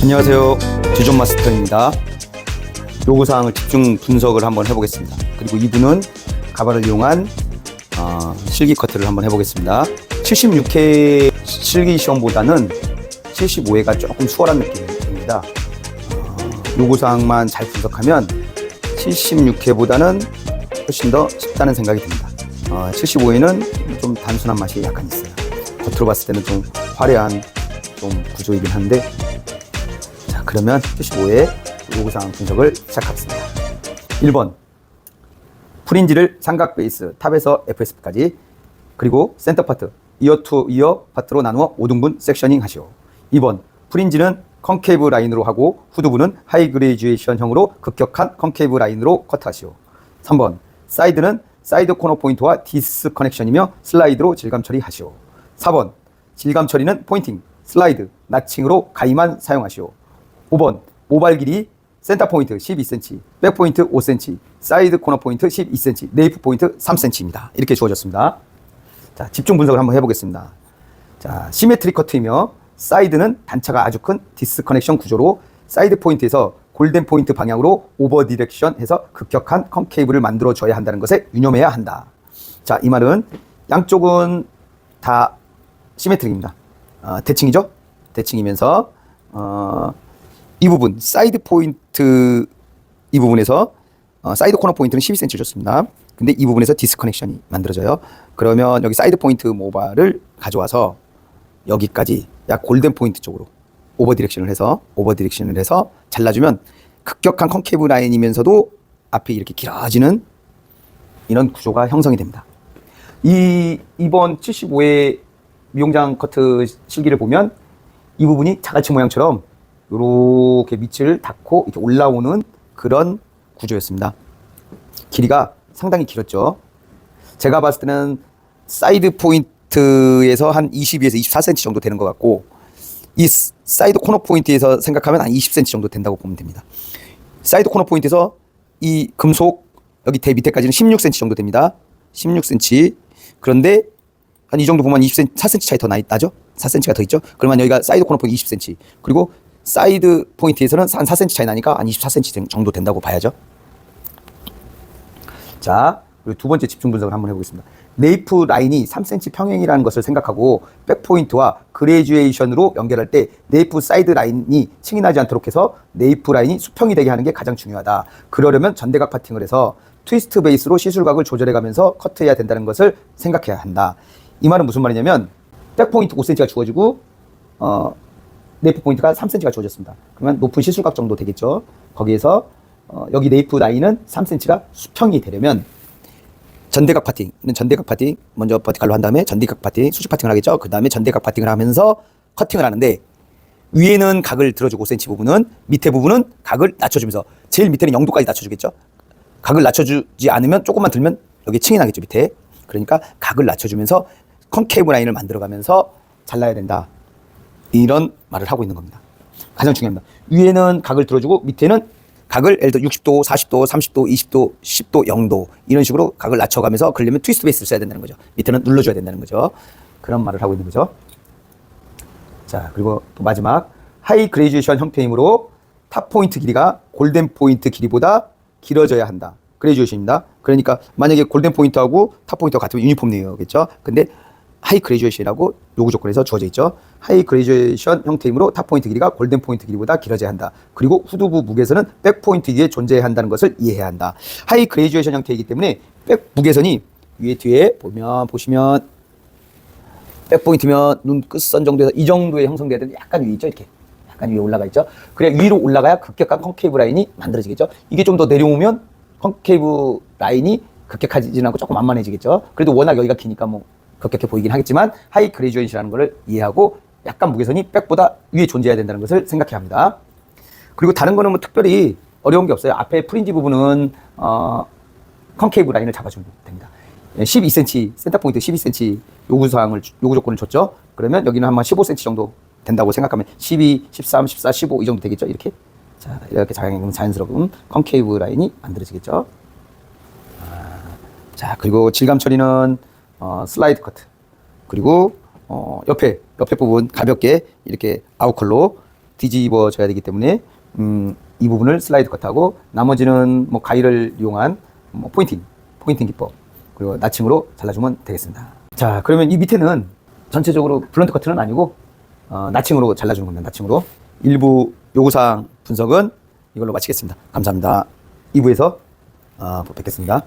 안녕하세요. 주전 마스터입니다. 요구사항을 집중 분석을 한번 해보겠습니다. 그리고 이분은 가발을 이용한 실기 커트를 한번 해보겠습니다. 76회 실기 시험보다는 75회가 조금 수월한 느낌입니다. 요구사항만 잘 분석하면 76회보다는 훨씬 더 쉽다는 생각이 듭니다. 75회는 좀 단순한 맛이 약간 있어요. 겉으로 봤을 때는 좀 화려한 좀 구조이긴 한데, 자, 그러면 75회 요구사항 분석을 시작하겠습니다. 1번, 프린지를 삼각 베이스 탑에서 FS까지, 그리고 센터 파트 이어 투 이어 파트로 나누어 5등분 섹셔닝 하시오. 2번, 프린지는 컨케이브 라인으로 하고 후두부는 하이 그레듀에이션형으로 급격한 컨케이브 라인으로 커트하시오. 3번, 사이드는 사이드 코너 포인트와 디스 커넥션이며 슬라이드로 질감 처리하시오. 4번, 질감 처리는 포인팅, 슬라이드, 나칭으로 가위만 사용하시오. 5번, 모발 길이 센터 포인트 12cm, 백 포인트 5cm, 사이드 코너 포인트 12cm, 네이프 포인트 3cm입니다. 이렇게 주어졌습니다. 자, 집중 분석을 한번 해보겠습니다. 자, 시메트리 커트이며 사이드는 단차가 아주 큰 디스커넥션 구조로 사이드 포인트에서 골든 포인트 방향으로 오버 디렉션 해서 급격한 컨케이브를 만들어줘야 한다는 것에 유념해야 한다. 자, 이 말은 양쪽은 다 시메트릭입니다. 대칭이죠? 대칭이면서 이 부분 사이드 포인트 이 부분에서 사이드 코너 포인트는 12cm 줬습니다. 근데 이 부분에서 디스커넥션이 만들어져요. 그러면 여기 사이드 포인트 모발을 가져와서 여기까지 약 골든 포인트 쪽으로 오버 디렉션을 해서 잘라주면 급격한 컨케이브 라인이면서도 앞이 이렇게 길어지는 이런 구조가 형성이 됩니다. 이번 75회 미용장 커트 실기를 보면 이 부분이 자갈치 모양처럼 이렇게 밑을 닫고 이렇게 올라오는 그런 구조였습니다. 길이가 상당히 길었죠. 제가 봤을 때는 사이드 포인트에서 한 22에서 24cm 정도 되는 것 같고, 이 사이드 코너 포인트에서 생각하면 한 20cm 정도 된다고 보면 됩니다. 사이드 코너 포인트에서 이 금속 여기 대 밑에까지는 16cm 정도 됩니다. 16cm. 그런데 한 이 정도 보면 20cm, 4cm 차이 더 나죠? 4cm가 더 있죠? 그러면 여기가 사이드 코너 포인트 20cm. 그리고 사이드 포인트에서는 한 4cm 차이 나니까 한 24cm 정도 된다고 봐야죠. 자, 그리고 두 번째 집중 분석을 한번 해보겠습니다. 네이프 라인이 3cm 평행이라는 것을 생각하고 백포인트와 그레듀에이션으로 연결할 때 네이프 사이드 라인이 층이 나지 않도록 해서 네이프 라인이 수평이 되게 하는 게 가장 중요하다. 그러려면 전대각 파팅을 해서 트위스트 베이스로 시술각을 조절해가면서 커트해야 된다는 것을 생각해야 한다. 이 말은 무슨 말이냐면 백포인트 5cm가 주어지고 네이프 포인트가 3cm가 주어졌습니다. 그러면 높은 시술각 정도 되겠죠. 거기에서 여기 네이프 라인은 3cm가 수평이 되려면 전대각 파팅 먼저 버티칼로 한 다음에 전대각 파팅, 수직 파팅을 하겠죠. 그 다음에 전대각 파팅을 하면서 커팅을 하는데, 위에는 각을 들어주고 5cm 부분은, 밑에 부분은 각을 낮춰주면서, 제일 밑에는 0도까지 낮춰주겠죠. 각을 낮춰주지 않으면 조금만 들면 여기 층이 나겠죠, 밑에. 그러니까 각을 낮춰주면서 컨케이브 라인을 만들어가면서 잘라야 된다. 이런 말을 하고 있는 겁니다. 가장 중요합니다. 위에는 각을 들어주고 밑에는 각을 예를 들어 60도, 40도, 30도, 20도, 10도, 0도 이런 식으로 각을 낮춰가면서 그러려면 트위스트 베이스를 써야 된다는 거죠. 밑에는 눌러줘야 된다는 거죠. 그런 말을 하고 있는 거죠. 자, 그리고 또 마지막, 하이 그레듀에이션 형태이므로 탑 포인트 길이가 골든 포인트 길이보다 길어져야 한다. 그레듀에이션입니다. 그러니까 만약에 골든 포인트하고 탑 포인트가 같으면 유니폼 내용이겠죠. 근데 하이 그레듀에이션이라고 요구 조건에서 주어져 있죠. 하이 그레듀에이션 형태이므로 탑 포인트 길이가 골든 포인트 길이보다 길어져야 한다. 그리고 후두부 무게선은 백 포인트 위에 존재해야 한다는 것을 이해해야 한다. 하이 그레듀에이션 형태이기 때문에 백 무게선이 위에 뒤에 보시면 백 포인트면 눈 끝선 정도에서 이 정도에 형성돼야 되는데 약간 위에 있죠. 이렇게 약간 위에 올라가 있죠. 그래 위로 올라가야 급격한 컨케이브 라인이 만들어지겠죠. 이게 좀 더 내려오면 컨케이브 라인이 급격하지는 않고 조금 만만해지겠죠. 그래도 워낙 여기가 기니까 뭐 급격해 보이긴 하겠지만 하이 그레듀에이션이라는 것을 이해하고 약간 무게선이 백보다 위에 존재해야 된다는 것을 생각해야 합니다. 그리고 다른 거는 뭐 특별히 어려운 게 없어요. 앞에 프린지 부분은 컨케이브 라인을 잡아주면 됩니다. 12cm 센터 포인트 12cm 요구 조건을 줬죠. 그러면 여기는 한 15cm 정도 된다고 생각하면 12, 13, 14, 15 이 정도 되겠죠. 이렇게 자, 이렇게 자연스러운 컨케이브 라인이 만들어지겠죠. 자, 그리고 질감 처리는 슬라이드 커트, 그리고 옆에 부분 가볍게 이렇게 아웃컬로 뒤집어져야 되기 때문에 이 부분을 슬라이드 컷하고 나머지는 뭐 가위를 이용한 뭐 포인팅 기법 그리고 나침으로 잘라주면 되겠습니다. 자, 그러면 이 밑에는 전체적으로 블런트 커트는 아니고 나침으로 잘라주는 겁니다. 나침으로. 일부 요구사항 분석은 이걸로 마치겠습니다. 감사합니다. 2부에서 뵙겠습니다.